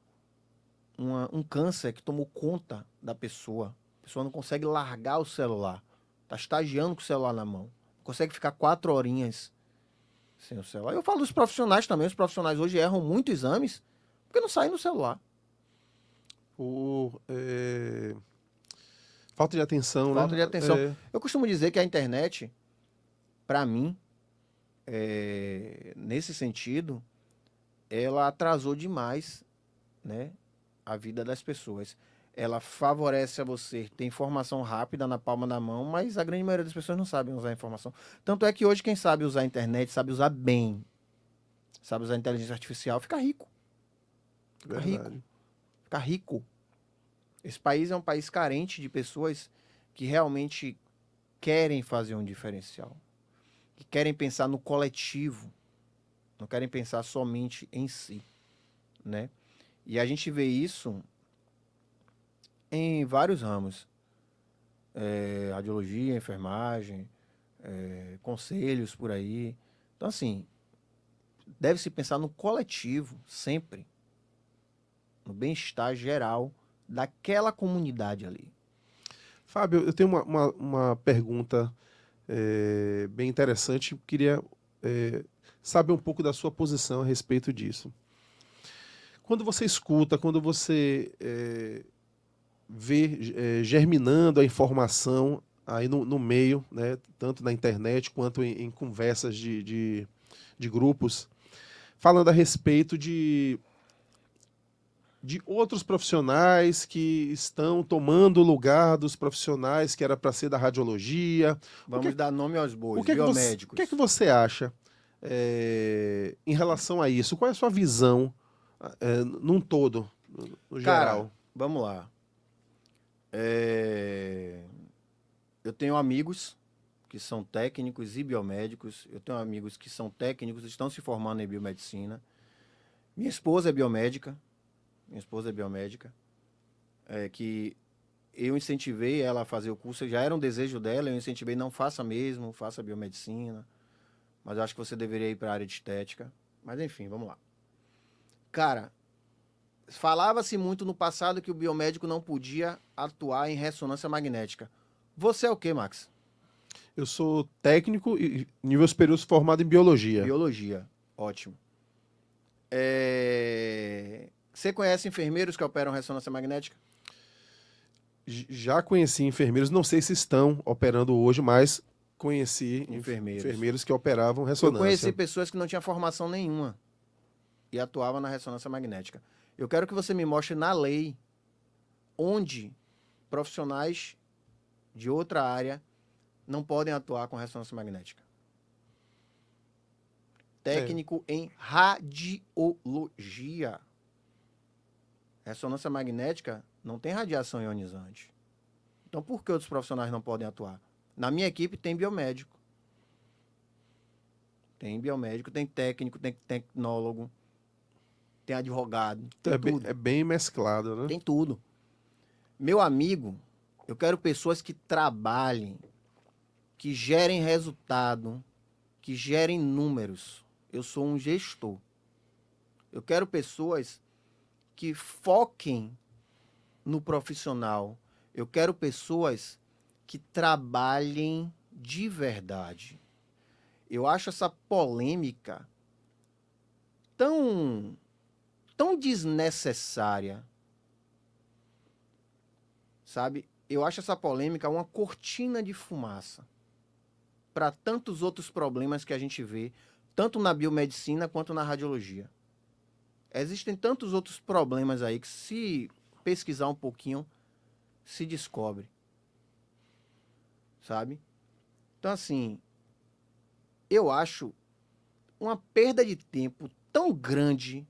câncer que tomou conta da pessoa. A pessoa não consegue largar o celular. Está estagiando com o celular na mão. Não consegue ficar 4 horinhas sem o celular. Eu falo dos profissionais também. Os profissionais hoje erram muito exames porque não saem no celular. Falta de atenção, né? Falta de atenção. Eu costumo dizer que a internet, para mim, nesse sentido, ela atrasou demais, né, a vida das pessoas. Ela favorece a você ter informação rápida na palma da mão, mas a grande maioria das pessoas não sabem usar a informação. Tanto é que hoje quem sabe usar a internet, sabe usar bem, sabe usar a inteligência artificial, fica rico. Fica Verdade. rico. Fica rico. Esse país é um país carente de pessoas que realmente querem fazer um diferencial, que querem pensar no coletivo, não querem pensar somente em si, né? E a gente vê isso em vários ramos. Radiologia, enfermagem, conselhos por aí. Então, assim, deve-se pensar no coletivo, sempre. No bem-estar geral daquela comunidade ali. Fábio, eu tenho uma pergunta bem interessante. Eu queria saber um pouco da sua posição a respeito disso. Quando você escuta, quando você vê germinando a informação aí no meio, né, tanto na internet quanto em conversas de grupos, falando a respeito de outros profissionais que estão tomando o lugar dos profissionais que era para ser da radiologia. Vamos dar nome aos bois, O biomédicos. que é que você acha em relação a isso? Qual é a sua visão num todo, no Cara, geral? vamos lá. Eu tenho amigos que são técnicos e biomédicos. Eu tenho amigos que são técnicos, estão se formando em biomedicina. Minha esposa é biomédica. Que eu incentivei ela a fazer o curso. Já era um desejo dela, eu incentivei, não faça mesmo, faça biomedicina. Mas eu acho que você deveria ir para a área de estética. Mas enfim, vamos lá. Cara, falava-se muito no passado que o biomédico não podia atuar em ressonância magnética. Você é o quê, Max? Eu sou técnico e nível superior formado em biologia. Biologia, ótimo. Você conhece enfermeiros que operam ressonância magnética? Já conheci enfermeiros, não sei se estão operando hoje, mas conheci enfermeiros que operavam ressonância. Eu conheci pessoas que não tinham formação nenhuma e atuavam na ressonância magnética. Eu quero que você me mostre na lei onde profissionais de outra área não podem atuar com ressonância magnética. Técnico em radiologia. Ressonância magnética não tem radiação ionizante. Então, por que outros profissionais não podem atuar? Na minha equipe tem biomédico. Tem biomédico, tem técnico, tem tecnólogo, tem advogado, tem tudo. É bem mesclado, né? Tem tudo. Meu amigo, eu quero pessoas que trabalhem, que gerem resultado, que gerem números. Eu sou um gestor. Eu quero pessoas que foquem no profissional. Eu quero pessoas que trabalhem de verdade. Eu acho essa polêmica tão desnecessária. Sabe? Eu acho essa polêmica uma cortina de fumaça para tantos outros problemas que a gente vê, tanto na biomedicina quanto na radiologia. Existem tantos outros problemas aí que, se pesquisar um pouquinho, se descobre. Sabe? Então, assim, eu acho uma perda de tempo tão grande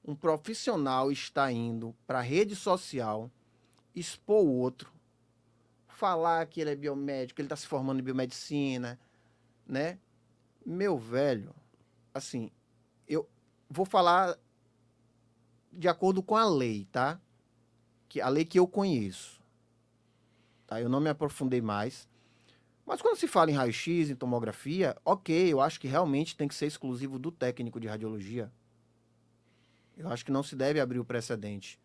um profissional estar indo para a rede social, expor o outro, falar que ele é biomédico, ele está se formando em biomedicina, né? Meu velho, assim, eu vou falar de acordo com a lei, tá? A lei que eu conheço. Tá? Eu não me aprofundei mais. Mas quando se fala em raio-x, em tomografia, ok, eu acho que realmente tem que ser exclusivo do técnico de radiologia. Eu acho que não se deve abrir o precedente.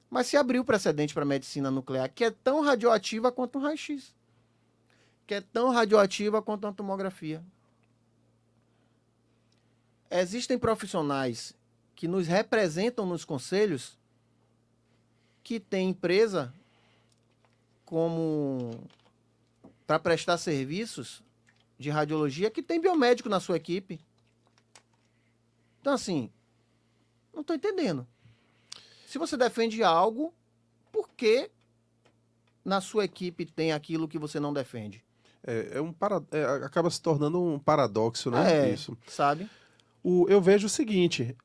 Mas se abrir o precedente para a medicina nuclear, que é tão radioativa quanto um raio-x, que é tão radioativa quanto uma tomografia. Existem profissionais que nos representam nos conselhos que têm empresa como para prestar serviços de radiologia que tem biomédico na sua equipe. Então, assim, não estou entendendo. Se você defende algo, por que na sua equipe tem aquilo que você não defende? Acaba se tornando um paradoxo, né? Isso. Sabe? Eu vejo o seguinte: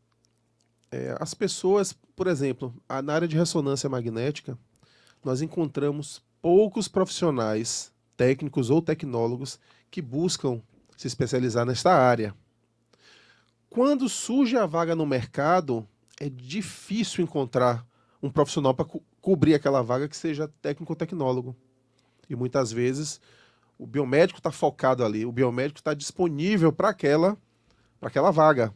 as pessoas, por exemplo, na área de ressonância magnética, nós encontramos poucos profissionais, técnicos ou tecnólogos, que buscam se especializar nesta área. Quando surge a vaga no mercado, é difícil encontrar um profissional para cobrir aquela vaga que seja técnico ou tecnólogo. E muitas vezes o biomédico está focado ali, o biomédico está disponível para aquela vaga.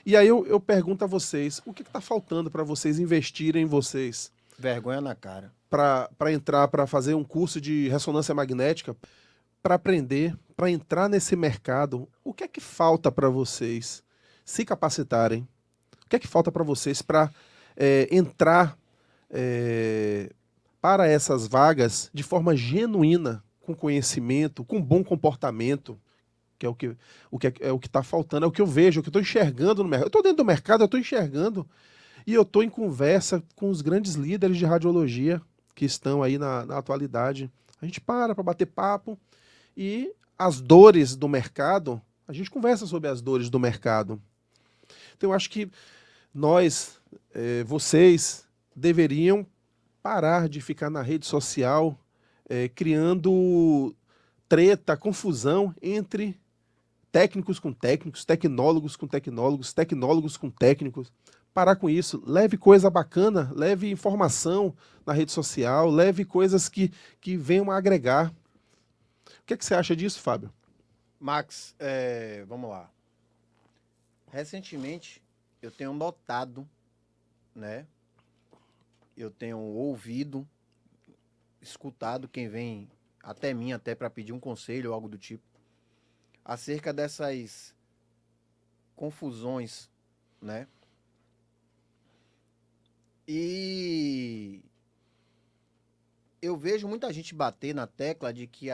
E aí eu pergunto a vocês, o que está faltando para vocês investirem em vocês? Vergonha na cara. Para entrar, para fazer um curso de ressonância magnética, para aprender, para entrar nesse mercado, o que é que falta para vocês se capacitarem? O que é que falta para vocês para entrar para essas vagas de forma genuína, com conhecimento, com bom comportamento? Que é o que está faltando, é o que eu vejo, é o que eu estou enxergando no mercado. Eu estou dentro do mercado, eu estou enxergando, e eu estou em conversa com os grandes líderes de radiologia que estão aí na atualidade. A gente para bater papo, e as dores do mercado, a gente conversa sobre as dores do mercado. Então eu acho que vocês deveriam parar de ficar na rede social criando treta, confusão entre técnicos com técnicos, tecnólogos com tecnólogos, tecnólogos com técnicos. Parar com isso. Leve coisa bacana, leve informação na rede social, leve coisas que venham a agregar. O que você acha disso, Fábio? Max, vamos lá. Recentemente, eu tenho notado, né? Eu tenho ouvido, escutado quem vem até mim, até para pedir um conselho ou algo do tipo, acerca dessas confusões, né? E eu vejo muita gente bater na tecla de que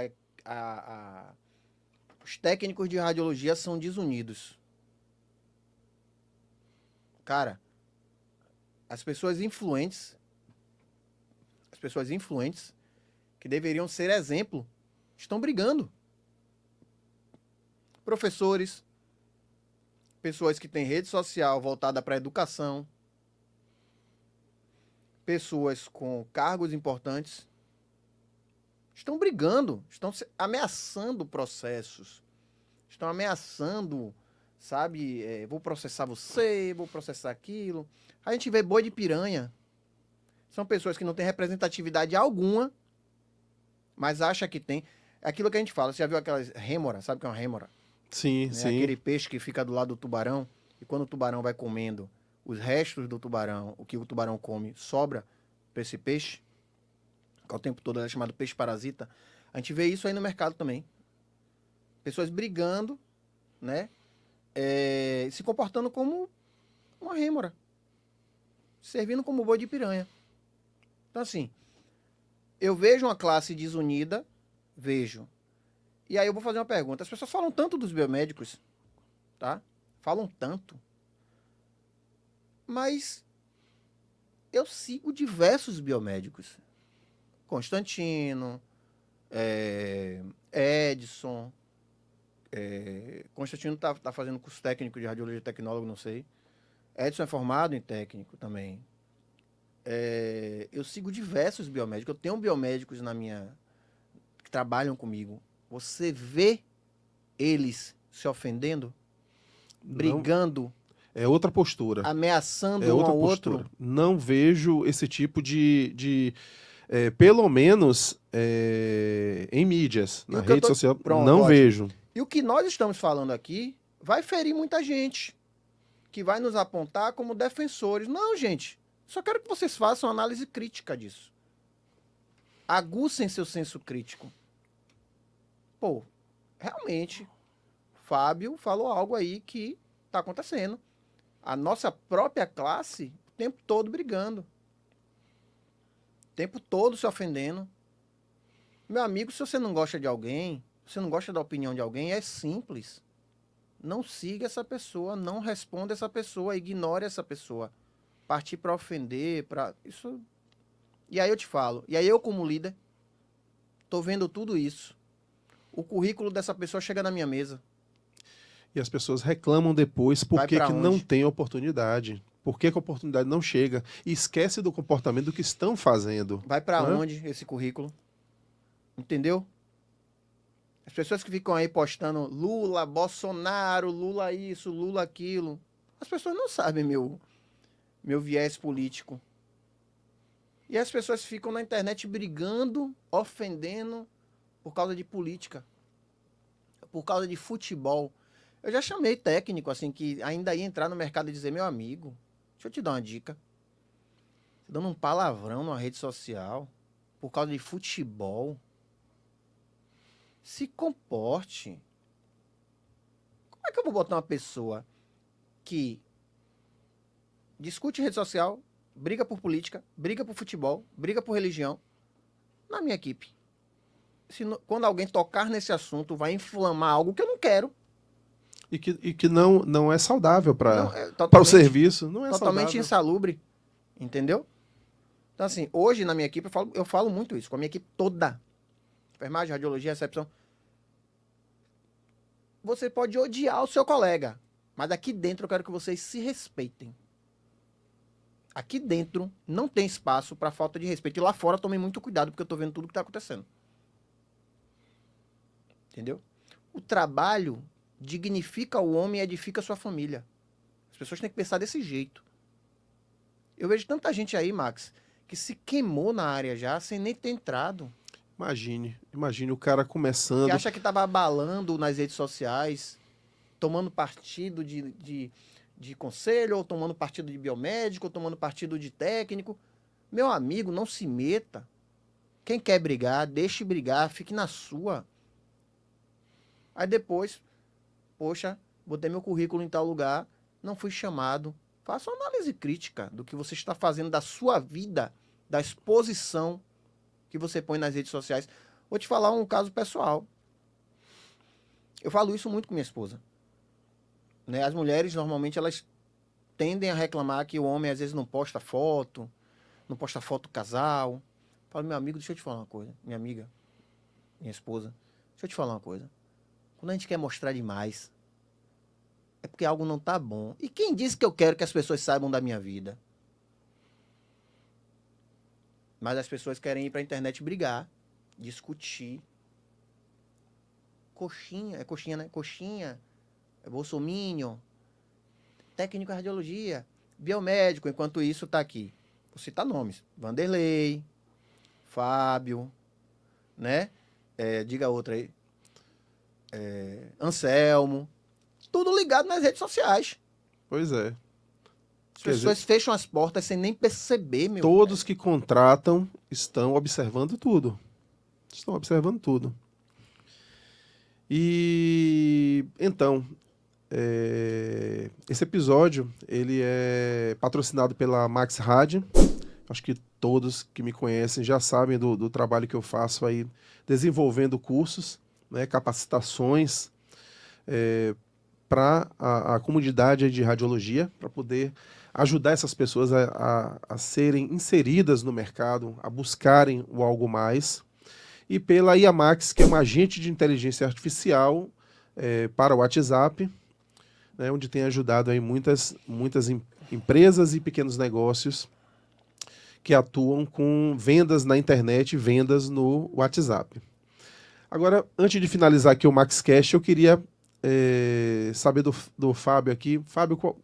os técnicos de radiologia são desunidos. Cara, as pessoas influentes que deveriam ser exemplo, estão brigando. Professores, pessoas que têm rede social voltada para a educação, pessoas com cargos importantes, estão brigando, estão ameaçando processos, estão ameaçando, sabe, vou processar você, vou processar aquilo. A gente vê boi de piranha. São pessoas que não têm representatividade alguma, mas acha que tem. É aquilo que a gente fala, você já viu aquelas rêmora, sabe o que é uma rêmora? Sim, Né? sim. Aquele peixe que fica do lado do tubarão, e quando o tubarão vai comendo os restos do tubarão, o que o tubarão come, sobra para esse peixe, que ao tempo todo é chamado peixe parasita. A gente vê isso aí no mercado também. Pessoas brigando, né? Se comportando como uma rêmora, servindo como boi de piranha. Então, assim, eu vejo uma classe desunida, vejo. E aí eu vou fazer uma pergunta. As pessoas falam tanto dos biomédicos, tá? Falam tanto. Mas eu sigo diversos biomédicos. Constantino, Edson. Constantino tá fazendo curso técnico de radiologia tecnólogo, não sei. Edson é formado em técnico também. Eu sigo diversos biomédicos. Eu tenho biomédicos que trabalham comigo. Você vê eles se ofendendo, brigando, é outra postura. ameaçando É um outra ao postura. outro? Não vejo esse tipo pelo menos em mídias, E na o que eu rede tô... social, Pronto, não ótimo. vejo. E o que nós estamos falando aqui vai ferir muita gente, que vai nos apontar como defensores. Não, gente. Só quero que vocês façam análise crítica disso. Aguçem seu senso crítico. Pô, realmente, Fábio falou algo aí que está acontecendo. A nossa própria classe, o tempo todo brigando. O tempo todo se ofendendo. Meu amigo, se você não gosta de alguém, você não gosta da opinião de alguém, é simples. Não siga essa pessoa, não responda essa pessoa, ignore essa pessoa. Partir para ofender, para isso. E aí eu te falo, e aí eu como líder, tô vendo tudo isso. O currículo dessa pessoa chega na minha mesa. E as pessoas reclamam depois por Vai que para que não onde? tem oportunidade. Por que que a oportunidade não chega? E esquece do comportamento do que estão fazendo. Vai para Né? onde esse currículo? Entendeu? As pessoas que ficam aí postando Lula, Bolsonaro, Lula isso, Lula aquilo. As pessoas não sabem meu viés político. E as pessoas ficam na internet brigando, ofendendo por causa de política, por causa de futebol. Eu já chamei técnico, assim, que ainda ia entrar no mercado e dizer, meu amigo, deixa eu te dar uma dica. Você dando um palavrão numa rede social por causa de futebol. Se comporte. Como é que eu vou botar uma pessoa que discute rede social, briga por política, briga por futebol, briga por religião, na minha equipe? Quando alguém tocar nesse assunto, vai inflamar algo que eu não quero. E que não é saudável Não, para é o serviço. Não é totalmente saudável. insalubre. Entendeu? Então, assim, hoje na minha equipe eu falo muito isso, com a minha equipe toda. Enfermagem, radiologia, recepção. Você pode odiar o seu colega, mas aqui dentro eu quero que vocês se respeitem. Aqui dentro não tem espaço para falta de respeito. E lá fora tomem muito cuidado, porque eu tô vendo tudo que tá acontecendo. Entendeu? O trabalho dignifica o homem e edifica a sua família. As pessoas têm que pensar desse jeito. Eu vejo tanta gente aí, Max, que se queimou na área já, sem nem ter entrado. Imagine o cara Que começando. acha que estava abalando nas redes sociais, tomando partido de conselho, ou tomando partido de biomédico, ou tomando partido de técnico. Meu amigo, não se meta. Quem quer brigar, deixe brigar, fique na sua. Aí depois, poxa, botei meu currículo em tal lugar, não fui chamado. Faça uma análise crítica do que você está fazendo da sua vida, da exposição que você põe nas redes sociais. Vou te falar um caso pessoal. Eu falo isso muito com minha esposa. Né? As mulheres, normalmente, elas tendem a reclamar que o homem, às vezes, não posta foto do casal. Falo, meu amigo, deixa eu te falar uma coisa. Minha amiga, minha esposa, deixa eu te falar uma coisa. Quando a gente quer mostrar demais, é porque algo não tá bom. E quem disse que eu quero que as pessoas saibam da minha vida? Mas as pessoas querem ir pra internet brigar, discutir. Coxinha, é coxinha, né? Coxinha, é bolsominion, técnico em radiologia, biomédico. Enquanto isso, tá aqui. Vou citar nomes. Vanderlei, Fábio, né? Diga outra aí. Anselmo. Tudo ligado nas redes sociais. Pois é. As Quer dizer, pessoas fecham as portas sem nem perceber, meu todos velho. que contratam estão observando tudo. Estão observando tudo. E então, esse episódio ele é patrocinado pela Max Rad. Acho que todos que me conhecem já sabem do trabalho que eu faço aí desenvolvendo cursos, né, capacitações para a comunidade de radiologia, para poder ajudar essas pessoas a serem inseridas no mercado, a buscarem o algo mais. E pela IAMAX, que é um agente de inteligência artificial para o WhatsApp, né, onde tem ajudado aí muitas empresas e pequenos negócios que atuam com vendas na internet e vendas no WhatsApp. Agora, antes de finalizar aqui o MaxCast, eu queria saber do Fábio aqui. Fábio,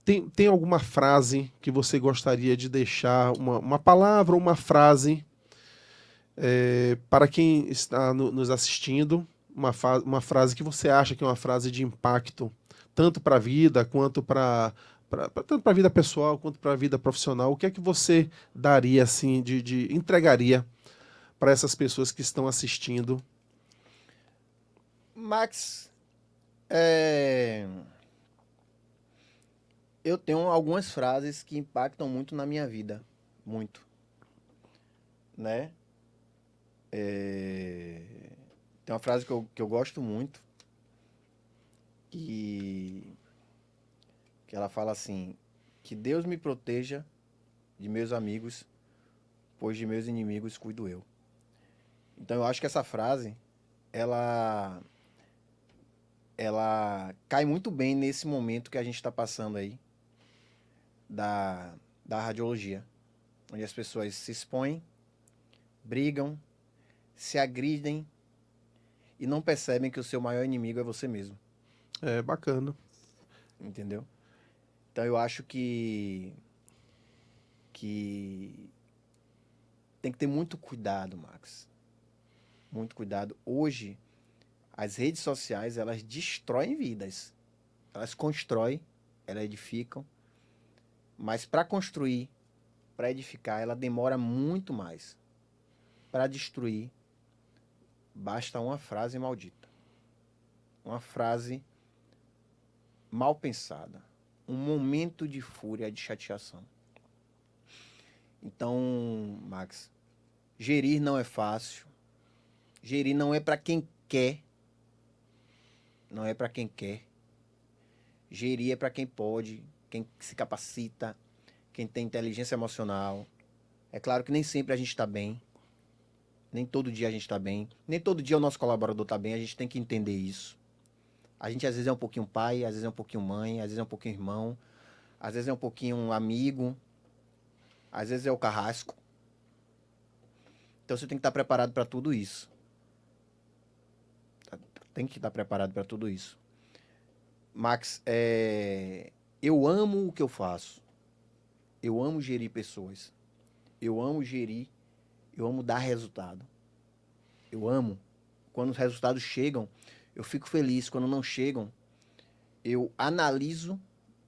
tem alguma frase que você gostaria de deixar, uma palavra ou uma frase para quem está nos assistindo, uma frase que você acha que é uma frase de impacto, tanto para a vida quanto tanto para a vida pessoal quanto para a vida profissional? O que é que você daria assim de entregaria para essas pessoas que estão assistindo? Max, eu tenho algumas frases que impactam muito na minha vida. Muito. Né? Tem uma frase que eu gosto muito, que ela fala assim: que Deus me proteja de meus amigos, pois de meus inimigos cuido eu. Então eu acho que essa frase, ela cai muito bem nesse momento que a gente está passando aí da radiologia, onde as pessoas se expõem, brigam, se agridem e não percebem que o seu maior inimigo é você mesmo. É bacana. Entendeu? Então eu acho que tem que ter muito cuidado, Max. Muito cuidado. Hoje, as redes sociais, elas destroem vidas. Elas constroem, elas edificam. Mas para construir, para edificar, ela demora muito mais. Para destruir, basta uma frase maldita. Uma frase mal pensada. Um momento de fúria, de chateação. Então, Max, gerir não é fácil. Gerir não é para quem quer. Não é para quem quer. Gerir é para quem pode, quem se capacita, quem tem inteligência emocional. É claro que nem sempre a gente está bem. Nem todo dia a gente está bem. Nem todo dia o nosso colaborador está bem. A gente tem que entender isso. A gente às vezes é um pouquinho pai, às vezes é um pouquinho mãe, às vezes é um pouquinho irmão, às vezes é um pouquinho amigo, às vezes é o carrasco. Então você tem que estar preparado para tudo isso. Tem que estar preparado para tudo isso. Max, eu amo o que eu faço. Eu amo gerir pessoas. Eu amo dar resultado. Eu amo. Quando os resultados chegam, eu fico feliz. Quando não chegam, eu analiso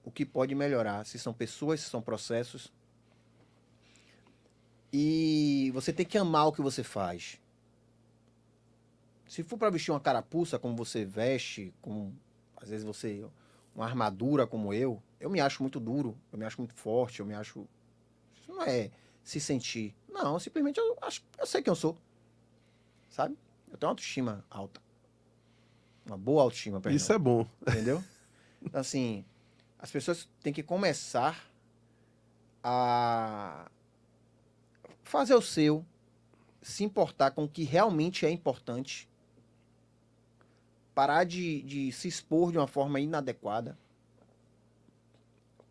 o que pode melhorar. Se são pessoas, se são processos. E você tem que amar o que você faz. Se for para vestir uma carapuça como você veste, às vezes uma armadura como eu me acho muito duro, eu me acho muito forte, isso não é se sentir. Não, simplesmente eu sei quem eu sou. Sabe? Eu tenho uma autoestima alta. Uma boa autoestima, perdão. Isso é bom. Entendeu? Então, assim, as pessoas têm que começar a fazer o seu, se importar com o que realmente é importante, parar de se expor de uma forma inadequada,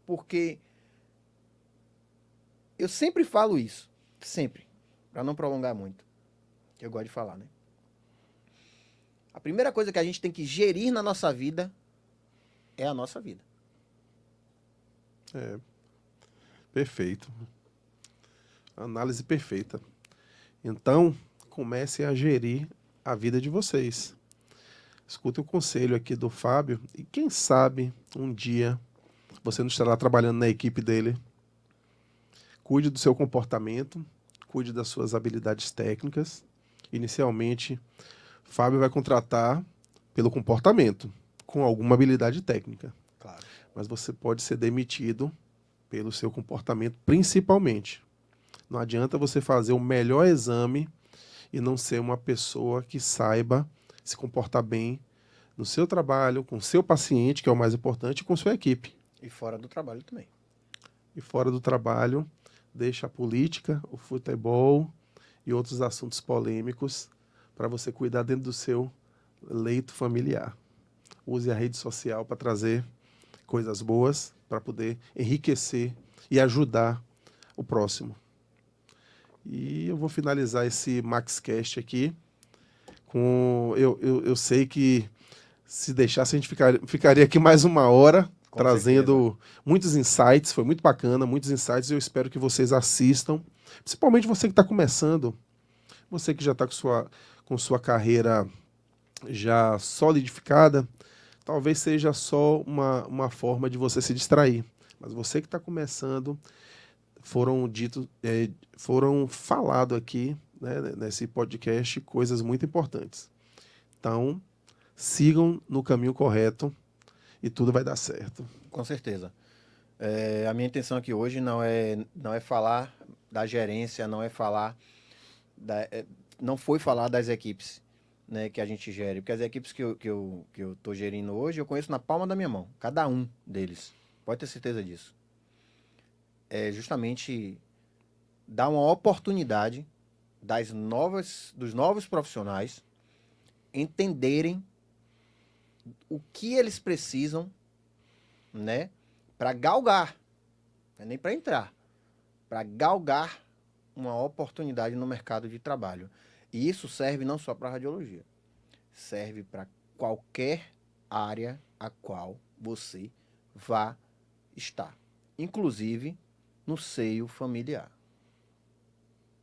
porque eu sempre falo isso, sempre, para não prolongar muito, que eu gosto de falar, né? A primeira coisa que a gente tem que gerir na nossa vida é a nossa vida. Perfeito. Análise perfeita. Então, comecem a gerir a vida de vocês. Escutem o conselho aqui do Fábio e quem sabe um dia você não estará trabalhando na equipe dele. Cuide do seu comportamento, cuide das suas habilidades técnicas. Inicialmente, Fábio vai contratar pelo comportamento, com alguma habilidade técnica. Claro. Mas você pode ser demitido pelo seu comportamento, principalmente. Não adianta você fazer o melhor exame e não ser uma pessoa que saiba se comportar bem no seu trabalho, com o seu paciente, que é o mais importante, e com sua equipe. E fora do trabalho também. E fora do trabalho, deixa a política, o futebol e outros assuntos polêmicos para você cuidar dentro do seu leito familiar. Use a rede social para trazer coisas boas, para poder enriquecer e ajudar o próximo. E eu vou finalizar esse MaxCast aqui com... Eu sei que se deixasse a gente ficaria aqui mais uma hora Com trazendo certeza. muitos insights. Foi muito bacana, muitos insights. Eu espero que vocês assistam. Principalmente você que está começando, você que já está com sua carreira já solidificada, talvez seja só uma forma de você se distrair. Mas você que está começando, foram falado aqui, né, nesse podcast, coisas muito importantes. Então, sigam no caminho correto e tudo vai dar certo. Com certeza. A minha intenção aqui hoje não é falar da gerência, não é falar não foi falar das equipes, né, que a gente gere, porque as equipes que eu tô gerindo hoje, eu conheço na palma da minha mão, cada um deles. Pode ter certeza disso. É justamente dar uma oportunidade dos novos profissionais entenderem o que eles precisam, né, para galgar, não é nem para entrar, para galgar uma oportunidade no mercado de trabalho. E isso serve não só para radiologia, serve para qualquer área a qual você vá estar, inclusive no seio familiar,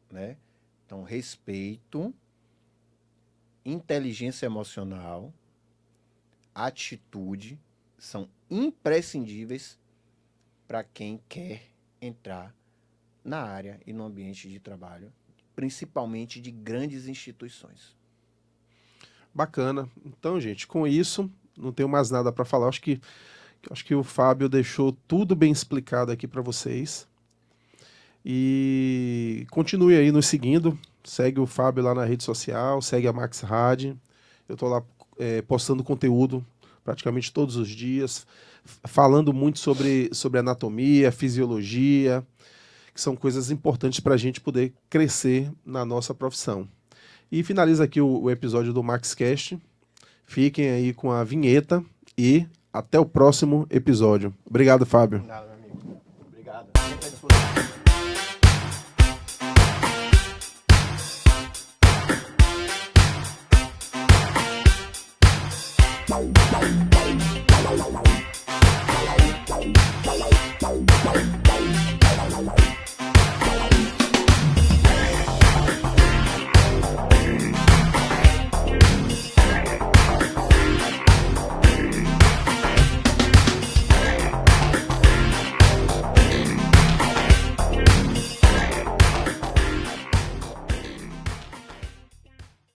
né? Então, respeito, inteligência emocional, atitude são imprescindíveis para quem quer entrar na área e no ambiente de trabalho, principalmente de grandes instituições. Bacana. Então, gente, com isso, não tenho mais nada para falar. Acho que o Fábio deixou tudo bem explicado aqui para vocês. E continue aí nos seguindo. Segue o Fábio lá na rede social, segue a Max Rad. Eu estou lá postando conteúdo praticamente todos os dias, falando muito sobre anatomia, fisiologia, que são coisas importantes para a gente poder crescer na nossa profissão. E finaliza aqui o episódio do MaxCast. Fiquem aí com a vinheta e até o próximo episódio. Obrigado, Fábio. Nada, meu amigo. Obrigado.